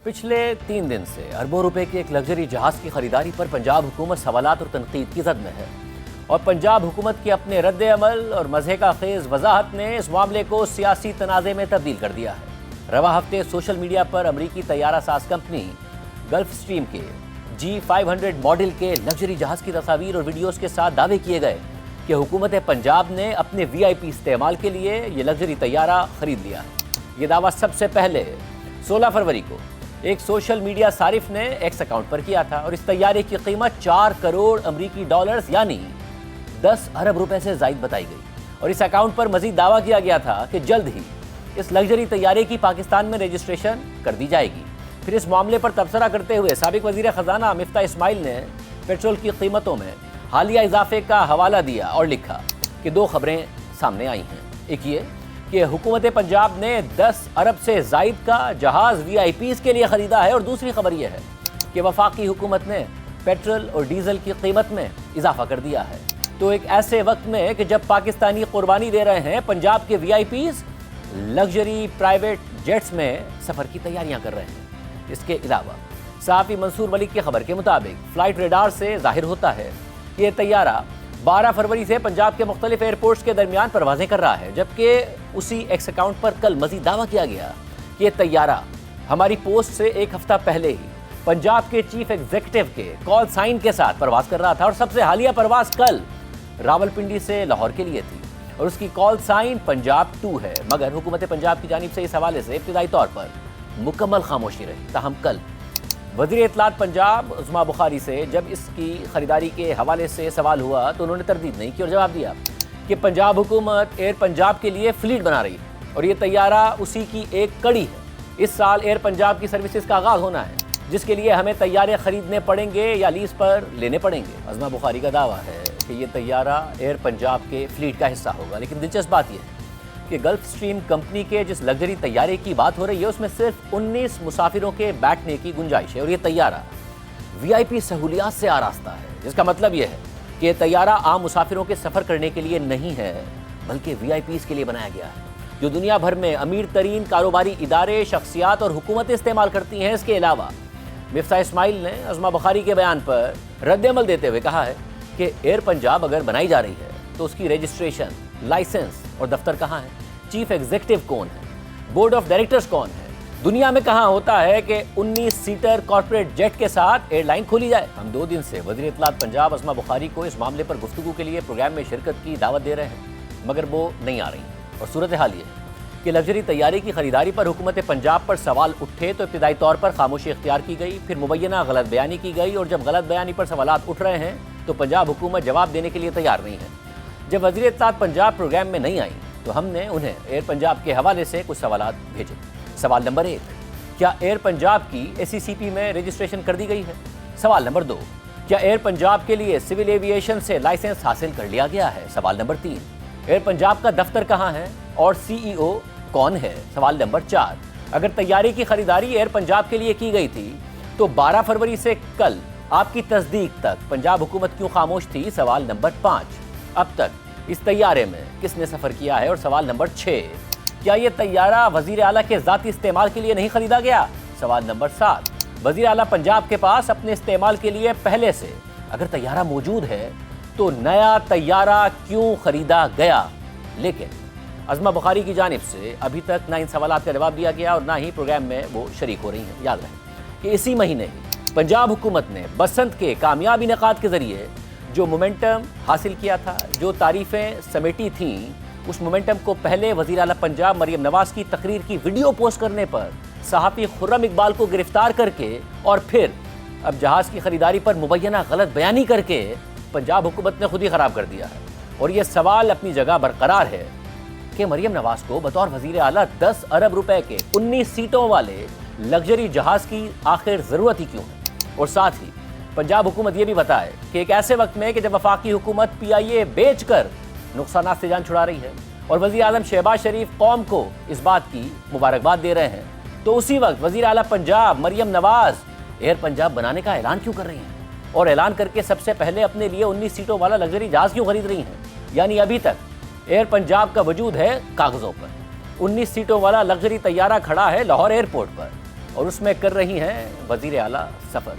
पिछले 3 दिन से अरबों रुपए के एक लग्जरी जहाज की खरीदारी पर पंजाब हुकूमत सवालात और तनकीद की जद में है और पंजाब हुकूमत के अपने रद्द अमल और मज़े का खेज वजाहत ने इस मामले को सियासी तनाज़े में तब्दील कर दिया है। रवा हफ्ते सोशल मीडिया पर अमरीकी तैयारा साज कंपनी गल्फ स्ट्रीम के G500 मॉडल के लग्जरी जहाज की तस्वीर और वीडियोज़ के साथ दावे किए गए कि हुकूमत पंजाब ने अपने VIP इस्तेमाल के लिए ये लग्जरी तैयारा खरीद लिया है। ये दावा सबसे पहले 16 फरवरी को एक सोशल मीडिया सारिफ ने एक्स अकाउंट पर किया था और इस तैयारे की कीमत 4 करोड़ अमरीकी डॉलर्स यानी 10 अरब रुपए से ज़ायद बताई गई और इस अकाउंट पर मजीद दावा किया गया था कि जल्द ही इस लग्जरी तैयारे की पाकिस्तान में रजिस्ट्रेशन कर दी जाएगी। फिर इस मामले पर तबसरा करते हुए साबिक वज़ीर ख़जाना मिफ्ता इस्माइल ने पेट्रोल की कीमतों में हालिया इजाफे का हवाला दिया और लिखा कि 2 खबरें सामने आई हैं। एक ये कि हुकूमत पंजाब ने 10 अरब से ज़ायद का जहाज़ VIPs के लिए ख़रीदा है और दूसरी खबर यह है कि वफाकी हुकूमत ने पेट्रोल और डीज़ल की कीमत में इजाफा कर दिया है। तो एक ऐसे वक्त में कि जब पाकिस्तानी कुर्बानी दे रहे हैं, पंजाब के VIPs लग्जरी प्राइवेट जेट्स में सफ़र की तैयारियां कर रहे हैं। इसके अलावा सहाफ़ी मंसूर मलिक की खबर के मुताबिक फ़्लाइट रेडार से जाहिर होता है कि ये तैयारा 12 फरवरी से पंजाब के मुख्तलिफ एयरपोर्ट्स के दरमियान परवाज़ें कर रहा है, जबकि उसी एक्स अकाउंट पर कल मज़ीद दावा किया गया कि ये तैयारा हमारी पोस्ट से 1 हफ्ता पहले ही पंजाब के चीफ एग्जीक्यूटिव के कॉल साइन के साथ परवाज़ कर रहा था और सबसे हालिया परवाज़ कल रावलपिंडी से लाहौर के लिए थी और उसकी कॉल साइन पंजाब 2 है। मगर हुकूमत पंजाब की जानिब से इस हवाले से इब्तिदाई तौर पर मुकम्मल खामोशी रही। ताहम कल वज़ीर इत्तलात पंजाब उस्मा बुखारी से जब इसकी ख़रीदारी के हवाले से सवाल हुआ तो उन्होंने तरदीद नहीं की और जवाब दिया कि पंजाब हुकूमत एयर पंजाब के लिए फ़्लीट बना रही है और ये तैयारा उसी की एक कड़ी है। इस साल एयर पंजाब की सर्विसेज का आगाज़ होना है, जिसके लिए हमें तैयारे ख़रीदने पड़ेंगे या लीज़ पर लेने पड़ेंगे। उस्मा बुखारी का दावा है कि ये तैयारा एयर पंजाब के फ़्लीट का हिस्सा होगा। लेकिन दिलचस्प बात यह है कि गल्फ स्ट्रीम कंपनी के जिस लग्जरी तैयारे की बात हो रही है उसमें सिर्फ 19 मुसाफिरों के बैठने की गुंजाइश है और ये तैयारा VIP सहूलियात से आरास्ता है, जिसका मतलब यह है कि ये तैयारा आम मुसाफिरों के सफ़र करने के लिए नहीं है बल्कि VIPs के लिए बनाया गया है, जो दुनिया भर में अमीर तरीन कारोबारी इदारे, शख्सियात और हुकूमतें इस्तेमाल करती हैं। इसके अलावा मिफ्ता इस्माइल ने उस्मा बुखारी के बयान पर रद्द-ए-अमल देते हुए कहा है कि एयर पंजाब अगर बनाई जा रही है तो उसकी रजिस्ट्रेशन, लाइसेंस और दफ्तर कहाँ है, चीफ एग्जीक्यूटिव कौन है, बोर्ड ऑफ डायरेक्टर्स कौन है, दुनिया में कहाँ होता है कि 19 सीटर कॉर्पोरेट जेट के साथ एयरलाइन खोली जाए। हम 2 दिन से वज़ीर इत्तलात पंजाब उस्मा बुखारी को इस मामले पर गुफ्तगू के लिए प्रोग्राम में शिरकत की दावत दे रहे हैं, मगर वो नहीं आ रही और सूरत हाल ये है कि लग्जरी तैयारे की खरीदारी पर हुकूमत पंजाब पर सवाल उठे तो इब्तिदाई तौर पर खामोशी इख्तियार की गई, फिर मुबैना गलत बयानी की गई और जब गलत बयानी पर सवालात उठ रहे हैं तो पंजाब हुकूमत जवाब देने के लिए तैयार नहीं है। जब वज़ीर इत्तलात पंजाब प्रोग्राम में नहीं आई तो हमने उन्हें एयर पंजाब के हवाले से कुछ सवालात भेजे। सवाल नंबर 1, क्या एयर पंजाब की ACCP में रजिस्ट्रेशन कर दी गई है? सवाल नंबर 2, क्या एयर पंजाब के लिए सिविल एविएशन से लाइसेंस हासिल कर लिया गया है? सवाल नंबर 3, एयर पंजाब का दफ्तर कहाँ है और CEO कौन है? सवाल नंबर 4, अगर तैयारी की खरीदारी एयर पंजाब के लिए की गई थी तो 12 फरवरी से कल आपकी तस्दीक तक पंजाब हुकूमत क्यों खामोश थी? सवाल नंबर 5, अब तक इस तैयारे में किसने सफ़र किया है? और सवाल नंबर 6, क्या ये तैयारा वज़ीर आला के ज़ाती इस्तेमाल के लिए नहीं ख़रीदा गया? सवाल नंबर 7, वज़ीर आला पंजाब के पास अपने इस्तेमाल के लिए पहले से अगर तैयारा मौजूद है तो नया तैयारा क्यों ख़रीदा गया? लेकिन उस्मा बुखारी की जानिब से अभी तक ना इन सवालात का जवाब दिया गया और ना ही प्रोग्राम में वो शरीक हो रही हैं। याद रहे कि इसी महीने ही पंजाब हुकूमत ने बसंत के कामयाब इनेकाद के ज़रिए जो मोमेंटम हासिल किया था, जो तारीफ़ें समेटी थीं, उस मोमेंटम को पहले वज़ीर आला पंजाब मरियम नवाज़ की तकरीर की वीडियो पोस्ट करने पर सहाफ़ी खुर्रम इकबाल को गिरफ्तार करके और फिर अब जहाज़ की ख़रीदारी पर मुबैना गलत बयानी करके पंजाब हुकूमत ने खुद ही ख़राब कर दिया है। और ये सवाल अपनी जगह बरकरार है कि मरियम नवाज़ को बतौर वज़ीर आला 10 अरब रुपए के 19 सीटों वाले लग्जरी जहाज़ की आखिर ज़रूरत ही क्यों है? और साथ ही पंजाब हुकूमत ये भी बताए कि एक ऐसे वक्त में कि जब वफाकी हुकूमत PIA बेचकर नुकसानात से जान छुड़ा रही है और वज़ीर आज़म शहबाज शरीफ कौम को इस बात की मुबारकबाद दे रहे हैं, तो उसी वक्त वज़ीर आला पंजाब मरियम नवाज़ एयर पंजाब बनाने का ऐलान क्यों कर रही हैं और ऐलान करके सबसे पहले अपने लिए 19 सीटों वाला लग्जरी जहाज़ क्यों खरीद रही हैं? यानी अभी तक एयर पंजाब का वजूद है कागज़ों पर, 19 सीटों वाला लग्जरी तैयारा खड़ा है लाहौर एयरपोर्ट पर اور اس میں کر رہی ہیں وزیر اعلیٰ سفر۔